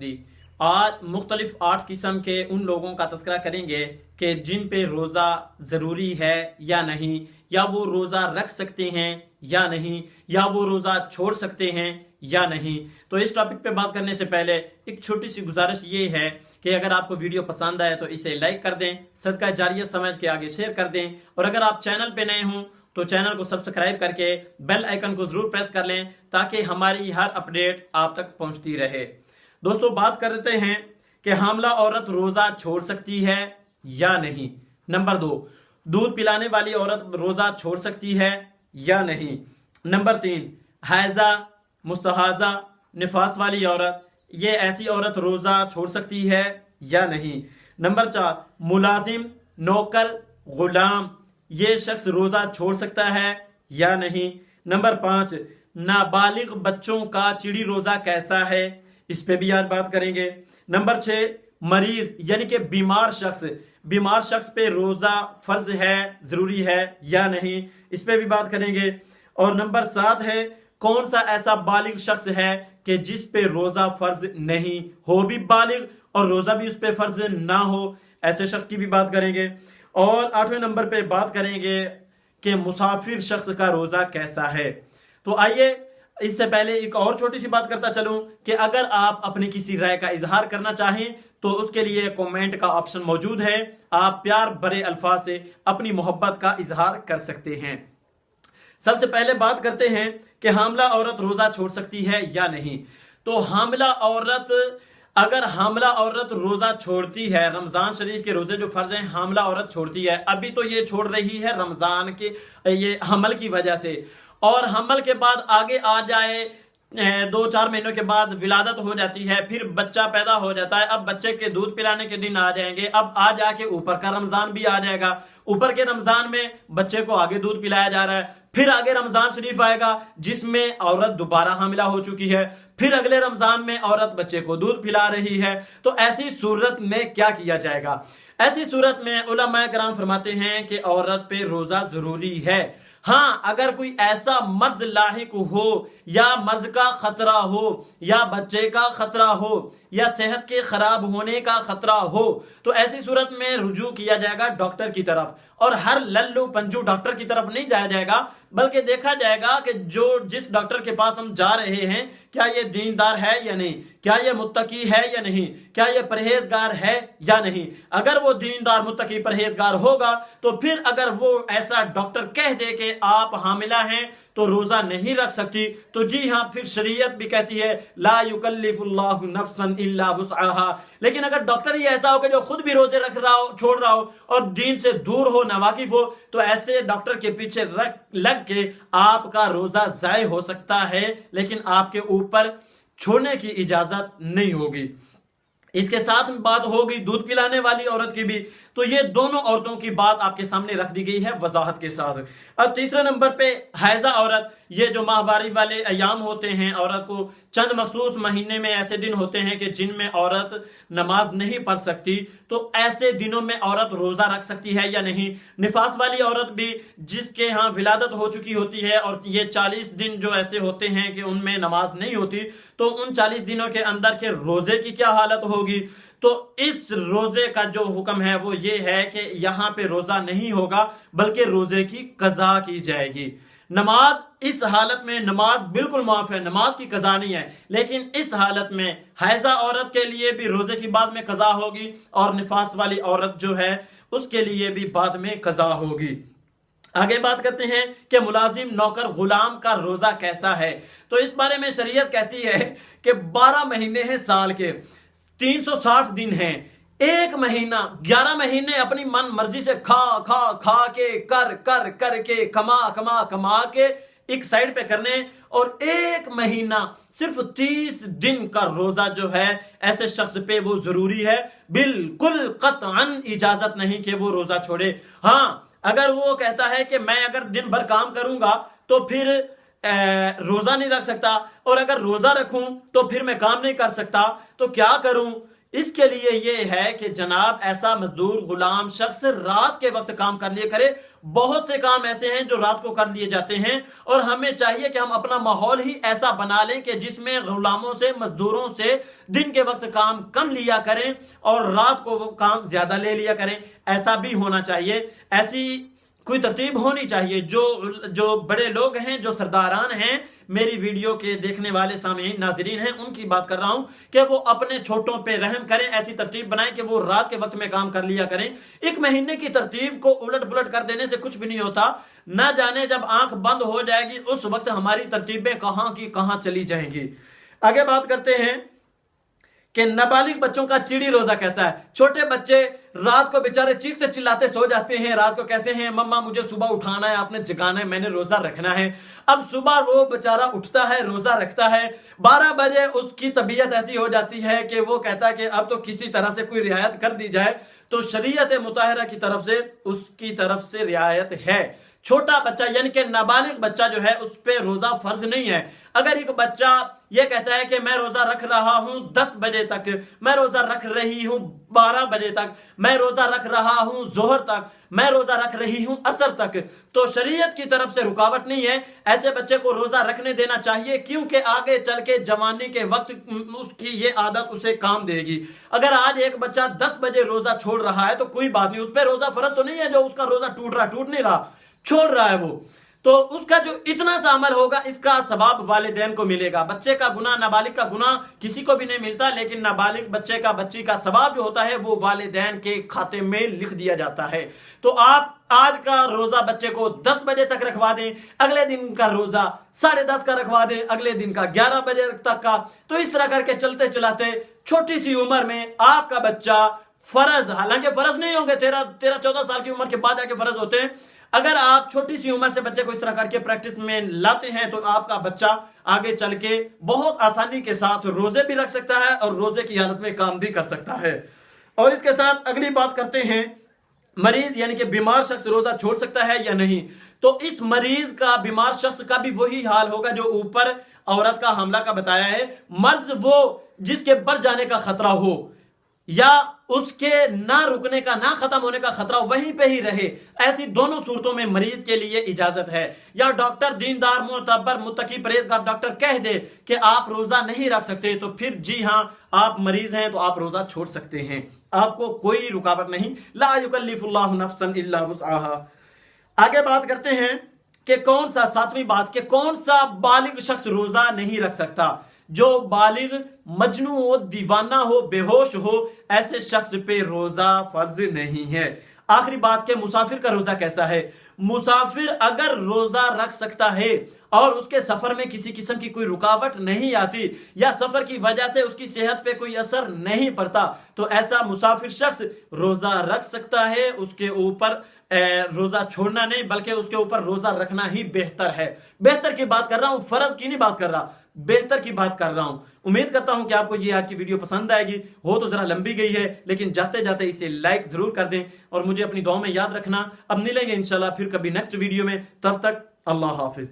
Anniversary. आज मुख्तलिफ 8 किस्म के उन लोगों का तज़किरा करेंगे कि जिन पे रोज़ा ज़रूरी है या नहीं, या वो रोज़ा रख सकते हैं या नहीं, या वो रोज़ा छोड़ सकते हैं या नहीं। तो इस टॉपिक पे बात करने से पहले एक छोटी सी गुजारिश ये है कि अगर आपको वीडियो पसंद आए तो इसे लाइक कर दें, सदका जारिया समझ के आगे शेयर कर दें, और अगर आप चैनल पे नए हों तो चैनल को सब्सक्राइब करके बेल आइकन को ज़रूर प्रेस कर लें ताकि हमारी हर अपडेट आप तक पहुंचती रहे। दोस्तों, बात करते हैं कि हामला औरत रोज़ा छोड़ सकती है या नहीं। नंबर 2, दूध पिलाने वाली औरत रोज़ा छोड़ सकती है या नहीं। नंबर 3, हैज़ा, मुस्तहाज़ा, निफास वाली औरत, ये ऐसी औरत रोज़ा छोड़ सकती है या नहीं। नंबर 4, मुलाजिम, नौकर, गुलाम, ये शख्स रोज़ा छोड़ सकता है या नहीं। नंबर 5, नाबालिग बच्चों का चिड़ी रोज़ा कैसा है, इस पे भी आज बात करेंगे। नंबर 6, मरीज यानी कि बीमार शख्स पे रोज़ा फर्ज है, ज़रूरी है या नहीं, इस पे भी बात करेंगे। और नंबर 7 है, कौन सा ऐसा बालिग शख्स है कि जिस पे रोज़ा फर्ज नहीं हो, भी बालिग और रोज़ा भी उस पे फर्ज ना हो, ऐसे शख्स की भी बात करेंगे। और 8वें नंबर पे बात करेंगे कि मुसाफिर शख्स का रोज़ा कैसा है। तो आइए, इससे पहले एक और छोटी सी बात करता चलूं कि अगर आप अपनी किसी राय का इजहार करना चाहें तो उसके लिए कमेंट का ऑप्शन मौजूद है। आप प्यार भरे अल्फाज से अपनी मोहब्बत का इजहार कर सकते हैं। सबसे पहले बात करते हैं कि हामला औरत रोज़ा छोड़ सकती है या नहीं। तो अगर हामला औरत रोज़ा छोड़ती है, रमज़ान शरीफ के रोज़े जो फ़र्ज़ हैं हामला औरत छोड़ती है, अभी तो ये छोड़ रही है रमज़ान के ये हमल की वजह से, और हमल के बाद आगे आ जाए 2-4 महीनों के बाद विलादत हो जाती है, फिर बच्चा पैदा हो जाता है, अब बच्चे के दूध पिलाने के दिन आ जाएंगे, अब आ जाके ऊपर का रमज़ान भी आ जाएगा, ऊपर के रमज़ान में बच्चे को आगे दूध पिलाया जा रहा है, फिर आगे रमज़ान शरीफ आएगा जिसमें औरत दोबारा हामिला हो चुकी है, फिर अगले रमज़ान में औरत बच्चे को दूध पिला रही है। तो ऐसी सूरत में क्या किया जाएगा? ऐसी सूरत में उलमा कराम फरमाते हैं कि औरत पे रोज़ा ज़रूरी है। हाँ, अगर कोई ऐसा मर्ज लाहिक हो, या मर्ज का खतरा हो, या बच्चे का खतरा हो, या सेहत के खराब होने का खतरा हो, तो ऐसी सूरत में रुजू किया जाएगा डॉक्टर की तरफ, और हर लल्लू पंजू डॉक्टर की तरफ नहीं जाया जाएगा, बल्कि देखा जाएगा कि जिस डॉक्टर के पास हम जा रहे हैं क्या ये दीनदार है या नहीं, क्या ये मुत्तकी है या नहीं, क्या ये परहेजगार है या नहीं। अगर वो दीनदार, मुत्तकी, परहेजगार होगा तो फिर अगर वो ऐसा डॉक्टर कह दे कि आप हामिला हैं तो रोज़ा नहीं रख सकती, तो जी हाँ, फिर शरीयत भी कहती है ला युकल्लिफुल्लाहु नफ्सन इल्ला वुसअहा। लेकिन अगर डॉक्टर ही ऐसा हो कि जो खुद भी रोजे रख रहा हो, छोड़ रहा हो, और दीन से दूर हो, नावाकिफ हो, तो ऐसे डॉक्टर के पीछे लग के आपका रोजा ज़ाय हो सकता है, लेकिन आपके ऊपर छोड़ने की इजाजत नहीं होगी। इसके साथ में बात होगी दूध पिलाने वाली औरत की भी, तो ये दोनों औरतों की बात आपके सामने रख दी गई है वजाहत के साथ। अब तीसरे नंबर पे हैजा औरत, ये जो माहवारी वाले अयाम होते हैं, औरत को चंद मखसूस महीने में ऐसे दिन होते हैं कि जिनमें औरत नमाज नहीं पढ़ सकती, तो ऐसे दिनों में औरत रोज़ा रख सकती है या नहीं। निफास वाली औरत भी जिसके यहाँ विलादत हो चुकी होती है और ये 40 दिन जो ऐसे होते हैं कि उनमें नमाज नहीं होती, तो उन 40 दिनों के अंदर के रोज़े की क्या हालत होगी। तो इस रोजे का जो हुक्म है वो ये है कि यहाँ पे रोजा नहीं होगा, बल्कि रोजे की कज़ा की जाएगी। नमाज इस हालत में नमाज बिल्कुल माफ है, नमाज की कज़ा नहीं है, लेकिन इस हालत में हैजा औरत के लिए भी रोजे की बाद में कज़ा होगी, और निफास वाली औरत जो है उसके लिए भी बाद में कज़ा होगी। आगे बात करते हैं कि मुलाजिम, नौकर, गुलाम का रोजा कैसा है। तो इस बारे में शरीयत कहती है कि 12 महीने हैं साल के, 360 दिन हैं, एक महीना 11 महीने अपनी मन मर्जी से खा के कर के कमा के एक साइड पे करने, और एक महीना सिर्फ 30 दिन का रोजा जो है ऐसे शख्स पे वो जरूरी है। बिल्कुल कतअन इजाजत नहीं कि वो रोजा छोड़े। हाँ, अगर वो कहता है कि मैं अगर दिन भर काम करूंगा तो फिर रोजा नहीं रख सकता, और अगर रोजा रखूं तो फिर मैं काम नहीं कर सकता, तो क्या करूं, اس کے لیے یہ ہے کہ جناب ایسا مزدور غلام شخص رات کے وقت کام کر لیا کرے. بہت سے کام ایسے ہیں جو رات کو کر لیے جاتے ہیں اور ہمیں چاہیے کہ ہم اپنا ماحول ہی ایسا بنا لیں کہ جس میں غلاموں سے مزدوروں سے دن کے وقت کام کم لیا کریں اور رات کو وہ کام زیادہ لے لیا کریں. ایسا بھی ہونا چاہیے. ایسی کوئی ترتیب ہونی چاہیے. جو بڑے لوگ ہیں, جو سرداران ہیں, میری ویڈیو کے دیکھنے والے سامعین ناظرین ہیں, ان کی بات کر رہا ہوں کہ وہ اپنے چھوٹوں پہ رحم کریں. ایسی ترتیب بنائیں کہ وہ رات کے وقت میں کام کر لیا کریں. ایک مہینے کی ترتیب کو الٹ پلٹ کر دینے سے کچھ بھی نہیں ہوتا. نہ جانے جب آنکھ بند ہو جائے گی اس وقت ہماری ترتیبیں کہاں کی کہاں چلی جائیں گی. آگے بات کرتے ہیں کہ نابالغ بچوں کا چڑی روزہ کیسا ہے. چھوٹے بچے رات کو بیچارے چیختے چلاتے سو جاتے ہیں. رات کو کہتے ہیں مما مجھے صبح اٹھانا ہے, آپ نے جگانا ہے, میں نے روزہ رکھنا ہے. اب صبح وہ بیچارہ اٹھتا ہے, روزہ رکھتا ہے. 12 بجے اس کی طبیعت ایسی ہو جاتی ہے کہ وہ کہتا ہے کہ اب تو کسی طرح سے کوئی رعایت کر دی جائے. تو شریعت مطہرہ کی طرف سے اس کی طرف سے رعایت ہے. چھوٹا بچہ یعنی کہ نابالغ بچہ جو ہے اس پہ روزہ فرض نہیں ہے. اگر ایک بچہ یہ کہتا ہے کہ میں روزہ رکھ رہا ہوں 10 بجے تک, میں روزہ رکھ رہی ہوں 12 بجے تک, میں روزہ رکھ رہا ہوں ظہر تک, میں روزہ رکھ رہی ہوں عصر تک, تو شریعت کی طرف سے رکاوٹ نہیں ہے. ایسے بچے کو روزہ رکھنے دینا چاہیے کیونکہ آگے چل کے جوانی کے وقت اس کی یہ عادت اسے کام دے گی. اگر آج ایک بچہ 10 بجے روزہ چھوڑ رہا ہے تو کوئی بات نہیں, اس پہ روزہ فرض تو نہیں ہے. جو اس کا روزہ ٹوٹ نہیں رہا, چھوڑ رہا ہے وہ, تو اس کا جو اتنا سا عمل ہوگا اس کا ثواب والدین کو ملے گا. بچے کا گناہ, نابالغ کا گناہ کسی کو بھی نہیں ملتا, لیکن نابالغ بچے کا, بچی کا ثواب جو ہوتا ہے وہ والدین کے کھاتے میں لکھ دیا جاتا ہے. تو آپ آج کا روزہ بچے کو 10 بجے تک رکھوا دیں, اگلے دن کا روزہ 10:30 کا رکھوا دیں, اگلے دن کا 11 بجے تک کا. تو اس طرح کر کے چلتے چلاتے چھوٹی سی عمر میں آپ کا بچہ فرض, حالانکہ فرض نہیں ہوں گے, 13-14 سال کی عمر کے بعد جا کے فرض ہوتے ہیں. اگر آپ چھوٹی سی عمر سے بچے کو اس طرح کر کے پریکٹس میں لاتے ہیں تو آپ کا بچہ آگے چل کے بہت آسانی کے ساتھ روزے بھی رکھ سکتا ہے اور روزے کی حالت میں کام بھی کر سکتا ہے. اور اس کے ساتھ اگلی بات کرتے ہیں, مریض یعنی کہ بیمار شخص روزہ چھوڑ سکتا ہے یا نہیں. تو اس مریض کا, بیمار شخص کا بھی وہی حال ہوگا جو اوپر عورت کا حملہ کا بتایا ہے. مرض وہ جس کے بڑھ جانے کا خطرہ ہو یا اس کے نہ رکنے کا, نہ ختم ہونے کا خطرہ, وہیں پہ ہی رہے, ایسی دونوں صورتوں میں مریض کے لیے اجازت ہے. یا ڈاکٹر دیندار معتبر متقی پرہیزگار ڈاکٹر کہہ دے کہ آپ روزہ نہیں رکھ سکتے تو پھر جی ہاں آپ مریض ہیں تو آپ روزہ چھوڑ سکتے ہیں, آپ کو کوئی رکاوٹ نہیں. لا یکلف اللہ نفسا الا وسعها. آگے بات کرتے ہیں کہ کون سا, 7ویں بات, کہ کون سا بالغ شخص روزہ نہیں رکھ سکتا. جو بالغ مجنون ہو, دیوانہ ہو, بے ہوش ہو, ایسے شخص پہ روزہ فرض نہیں ہے. آخری بات کہ مسافر کا روزہ کیسا ہے. مسافر اگر روزہ رکھ سکتا ہے اور اس کے سفر میں کسی قسم کی کوئی رکاوٹ نہیں آتی یا سفر کی وجہ سے اس کی صحت پہ کوئی اثر نہیں پڑتا تو ایسا مسافر شخص روزہ رکھ سکتا ہے. اس کے اوپر روزہ چھوڑنا نہیں بلکہ اس کے اوپر روزہ رکھنا ہی بہتر ہے. بہتر کی بات کر رہا ہوں, فرض کی نہیں بات کر رہا, بہتر کی بات کر رہا ہوں. امید کرتا ہوں کہ آپ کو یہ آج کی ویڈیو پسند آئے گی. ہو تو ذرا لمبی گئی ہے لیکن جاتے جاتے اسے لائک ضرور کر دیں اور مجھے اپنی دعاؤں میں یاد رکھنا. اب ملیں گے انشاءاللہ پھر کبھی نیکسٹ ویڈیو میں, تب تک اللہ حافظ.